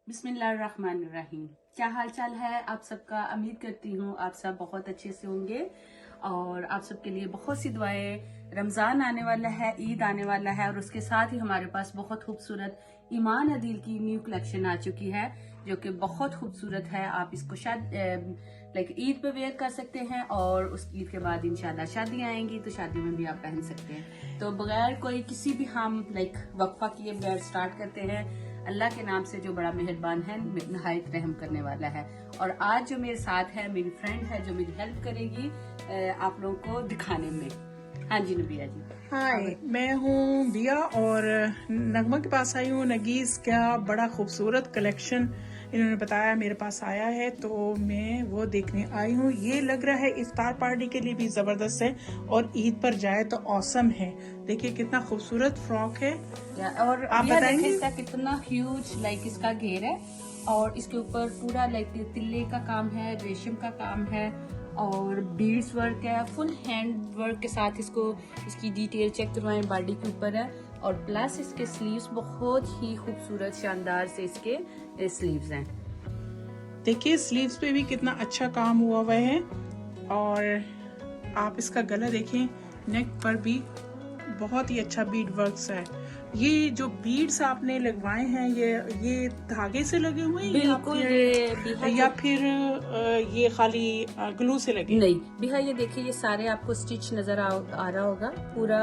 बिस्मिल्लाहिर्रहमानिर्रहीम। क्या हाल चाल है आप सबका। उम्मीद करती हूँ आप सब बहुत अच्छे से होंगे और आप सबके लिए बहुत सी दुआएं। रमज़ान आने वाला है, ईद आने वाला है और उसके साथ ही हमारे पास बहुत खूबसूरत ईमान अदील की न्यू कलेक्शन आ चुकी है जो कि बहुत खूबसूरत है। आप इसको शायद लाइक ईद पे वेयर कर सकते हैं और उस ईद के बाद इंशाल्लाह शादी आएंगी तो शादी में भी आप पहन सकते हैं। तो बगैर कोई किसी भी हम लाइक वक्फा किए बगैर स्टार्ट करते हैं अल्लाह के नाम से जो बड़ा मेहरबान है, नहायत रहम करने वाला है। और आज जो मेरे साथ है मेरी फ्रेंड है जो मेरी हेल्प करेगी आप लोगों को दिखाने में। हाँ जी नबिया जी। हाय, मैं हूँ बिया और नगमा के पास आई हूँ। नगीस क्या बड़ा खूबसूरत कलेक्शन इन्होंने बताया मेरे पास आया है तो मैं वो देखने आई हूँ। ये लग रहा है इफ्तार पार्टी के लिए भी जबरदस्त है और ईद पर जाए तो औसम है। देखिए कितना खूबसूरत फ्रॉक है। और आप बताएंगे इसका कितना ह्यूज लाइक इसका घेर है और इसके ऊपर पूरा लाइक तिल्ले का काम है, रेशम का काम है और बीड्स वर्क है, फुल हैंड वर्क के साथ इसकी डिटेल चेक करवाएं, बॉडी के ऊपर है। और प्लस इसके स्लीव्स बहुत ही खूबसूरत शानदार से इसके स्लीव्स हैं। देखिए स्लीव्स पे भी कितना अच्छा काम हुआ है और आप इसका गला देखें, नेक पर भी बहुत ही अच्छा बीड वर्क्स है। ये जो बीड्स आपने लगवाए हैं ये धागे से लगे हुए हैं बिल्कुल या फिर ये खाली ग्लू से लगे? नहीं बिहा, ये देखिए ये सारे आपको स्टिच नजर आ रहा होगा, पूरा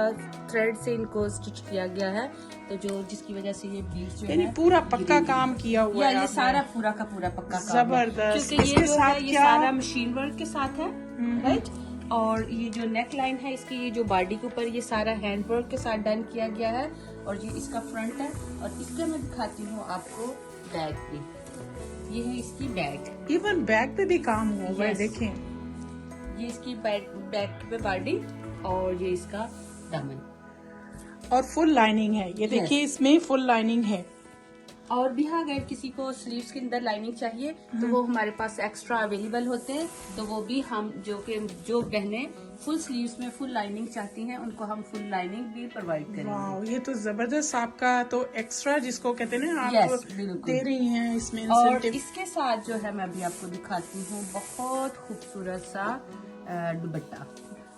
थ्रेड से इनको स्टिच किया गया है। तो जो जिसकी वजह से ये बीड्स जो यानी पूरा पक्का काम किया हुआ है। ये सारा पूरा का पूरा पक्का काम है जबरदस्त। क्योंकि इसके साथ ये क्या सारा मशीन वर्क के साथ है, राइट। और ये जो नेक लाइन है इसकी, ये जो बॉडी के ऊपर ये सारा हैंड वर्क के साथ डन किया गया है। और ये इसका फ्रंट है और इसका मैं दिखाती हूँ आपको बैक भी। ये है इसकी बैक, इवन बैक पे भी काम हुआ है। देखें ये इसकी बैक पे बॉडी और ये इसका दामन और फुल लाइनिंग है। ये देखिए इसमें फुल लाइनिंग है। और भी अगर किसी को स्लीव्स के अंदर लाइनिंग चाहिए तो वो हमारे पास एक्स्ट्रा अवेलेबल होते हैं। तो वो भी हम जो बहनें फुल स्लीव्स में फुल लाइनिंग चाहती हैं उनको हम फुल लाइनिंग भी प्रोवाइड करेंगे। वाह, ये तो जबरदस्त। आपका तो एक्स्ट्रा जिसको कहते हैं ना, आप दे रही हैं इसमें। और इसके साथ जो है मैं अभी आपको दिखाती हूँ बहुत खूबसूरत सा दुपट्टा।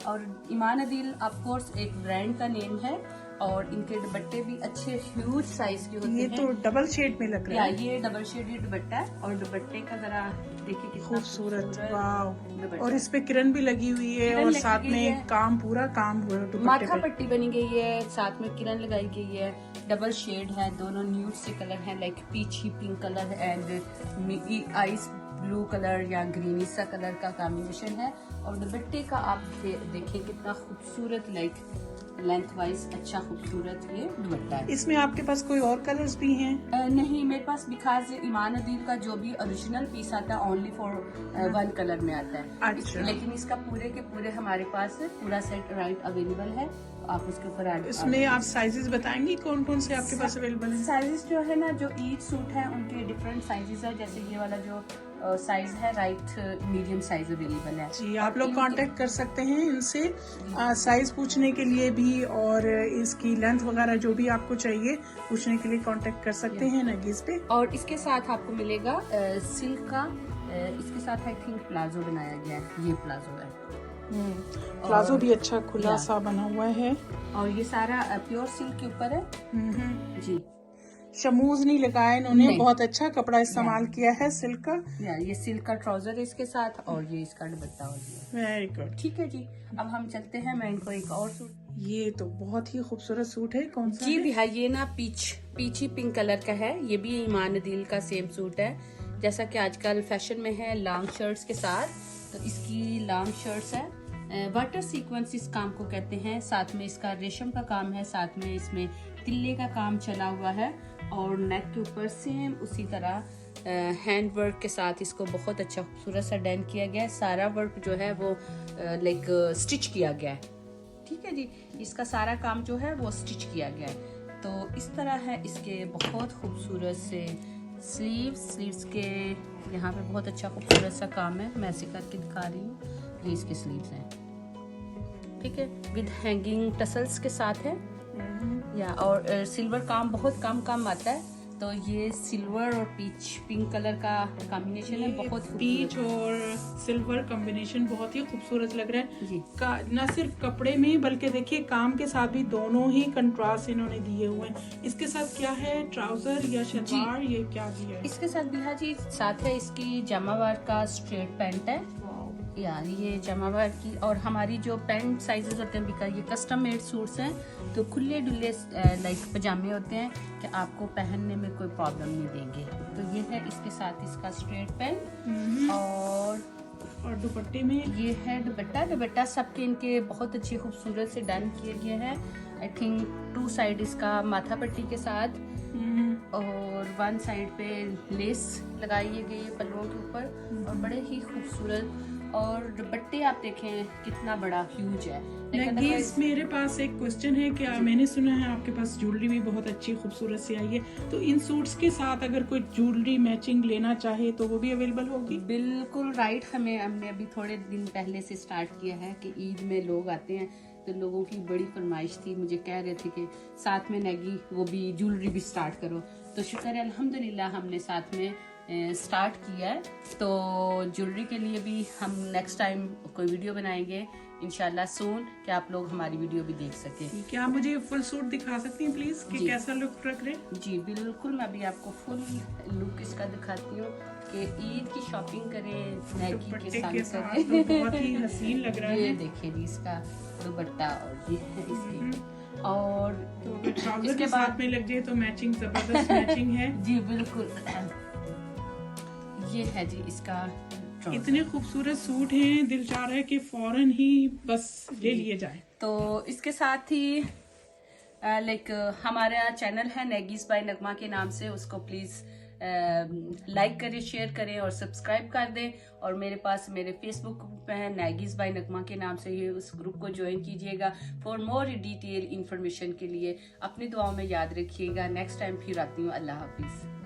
और ईमान अदील ऑफ कोर्स एक ब्रांड का नेम है और इनके दुपट्टे भी अच्छे ह्यूज साइज के होते हैं। ये तो डबल शेड में लग रहा है। ये डबल शेडेड दुपट्टा है और दुपट्टे का जरा देखिए कितना खूबसूरत। वाह, और इस पे किरण भी लगी हुई है और साथ में काम पूरा काम हुआ है। माथा पट्टी बनी गई है, साथ में किरण लगाई गई है। डबल शेड है, दोनों न्यूड से कलर है, like peachy pink colour and ice blue colour या ग्रीनी सा कलर का कॉम्बिनेशन है। और दुपट्टे का आप देखिए कितना खूबसूरत, लाइक लेंथ वाइज अच्छा खूबसूरत ये दुपट्टा है। इसमें आपके पास कोई और कलर्स भी हैं? नहीं, मेरे पास बिकॉज ईमान अदील का जो भी ओरिजिनल पीस आता है ओनली फॉर वन कलर में आता है। अच्छा। लेकिन इसका पूरे के पूरे हमारे पास पूरा सेट राइट अवेलेबल है, तो आप उसके ऊपर ऐड। इसमें आप साइजेस बताएंगी कौन कौन से आपके पास अवेलेबल हैं? साइजेस जो है ना, जो ईद सूट है उनके डिफरेंट साइजेस है। जैसे ये वाला जो साइज है राइट मीडियम साइज अवेलेबल है। जी, आप लोग कांटेक्ट कर सकते हैं इनसे साइज पूछने के लिए भी और इसकी लेंथ वगैरह जो भी आपको चाहिए पूछने के लिए कांटेक्ट कर सकते हैं नगीज पे। और इसके साथ आपको मिलेगा सिल्क का, इसके साथ आई थिंक प्लाजो बनाया गया है। ये प्लाजो है, प्लाजो भी अच्छा खुला सा बना हुआ है और ये सारा प्योर सिल्क के ऊपर है जी। शमूज नहीं लगाया इन्होंने, बहुत अच्छा कपड़ा इस्तेमाल किया है सिल्क का। ये सिल्क का ट्राउजर है इसके साथ और ये इसका दुपट्टा हो गया। Very good. ठीक है जी, अब हम चलते हैं। मैं इनको एक और सूट, ये तो बहुत ही खूबसूरत सूट है। कौन सा जी भैया, ये ना पीची पिंक कलर का है। ये भी ईमान अदील का सेम सूट है। जैसा कि आजकल फैशन में है लॉन्ग शर्ट्स के साथ, तो इसकी लॉन्ग शर्ट्स है। वाटर सीक्वेंस इस काम को कहते हैं। साथ में इसका रेशम का काम है, साथ में इसमें तिल्ले का काम चला हुआ है और नेक के ऊपर सेम उसी तरह हैंड वर्क के साथ इसको बहुत अच्छा खूबसूरत सा डन किया गया है। सारा वर्क जो है वो लाइक स्टिच किया गया है। ठीक है जी, इसका सारा काम जो है वो स्टिच किया गया है। तो इस तरह है इसके बहुत खूबसूरत से स्लीव्स के यहाँ पे बहुत अच्छा खूबसूरत सा काम है। मैं ऐसे करके दिखा रही हूँ। ये इसके स्लीव्स हैं, ठीक है, विद हैंगिंग टसल्स के साथ है। या और सिल्वर काम बहुत कम आता है तो ये सिल्वर और पीच पिंक कलर का कॉम्बिनेशन है, बहुत पीच और सिल्वर कॉम्बिनेशन बहुत ही खूबसूरत लग रहा है जी। न सिर्फ कपड़े में बल्कि देखिए काम के साथ भी दोनों ही कंट्रास्ट इन्होंने दिए हुए हैं। इसके साथ क्या है, ट्राउजर या शलवार, ये क्या दिया है? इसके साथ बिहा जी साथ है इसकी जमावार का स्ट्रेट पैंट है यार, ये जमावार की। और हमारी जो पैंट साइजेस होते हैं बिका, ये कस्टम मेड सूट्स हैं, तो खुले डुले लाइक पजामे होते हैं कि आपको पहनने में कोई प्रॉब्लम नहीं देंगे। तो ये है इसके साथ इसका स्ट्रेट पैंट। और दुपट्टे में ये है दुपट्टा सबके इनके बहुत अच्छे खूबसूरत से डन किए गए हैं। आई थिंक 2 साइड इसका माथा पट्टी के साथ और 1 साइड पे लेस लगाई गई है पल्लुओं के ऊपर, और बड़े ही खूबसूरत। और दुपट्टे आप देखें कितना बड़ा ह्यूज है। नगीज, मेरे पास एक क्वेश्चन है, क्या मैंने सुना है आपके पास ज्वेलरी भी बहुत अच्छी खूबसूरत से आई है, तो इन सूट्स के साथ अगर कोई ज्वेलरी मैचिंग लेना चाहे तो वो भी अवेलेबल होगी? बिल्कुल राइट। हमने अभी थोड़े दिन पहले से स्टार्ट किया है कि ईद में लोग आते हैं, तो लोगों की बड़ी फरमाइश थी, मुझे कह रहे थे कि साथ में नेगी वो भी ज्वेलरी भी स्टार्ट करो। तो शुक्र है अल्हम्दुलिल्लाह हमने साथ में स्टार्ट किया है। तो ज्वेलरी के लिए भी हम नेक्स्ट टाइम कोई वीडियो बनाएंगे इंशाल्लाह सून, कि आप लोग हमारी वीडियो भी देख सकें। क्या आप मुझे फुल सूट दिखा सकती हैं प्लीज कि कैसा लुक रख रहे हैं? जी बिल्कुल, मैं अभी आपको फुल लुक इसका दिखाती हूँ कि ईद की शॉपिंग करें नेगी के साथ तो बहुत ही हसीन लग रहा है। ये देखिए जी इसका दुपट्टा, और ये है इसकी, और तो इसके साथ में लग जाए तो मैचिंग, जबरदस्त मैचिंग है जी बिल्कुल। ये है जी इसका। इतने खूबसूरत सूट हैं, दिल चाह रहा है कि फौरन ही बस ले लिए जाए। तो इसके साथ ही लाइक हमारा चैनल है नेगीज बाय नगमा के नाम से, उसको प्लीज लाइक करें, शेयर करें और सब्सक्राइब कर दें। और मेरे पास मेरे फेसबुक ग्रुप है नेगीज बाय नगमा के नाम से, ये उस ग्रुप को ज्वाइन कीजिएगा फॉर मोर डिटेल इंफॉर्मेशन के लिए। अपनी दुआओं में याद रखिएगा। नेक्स्ट टाइम फिर आती हूँ। अल्लाह हाफिज।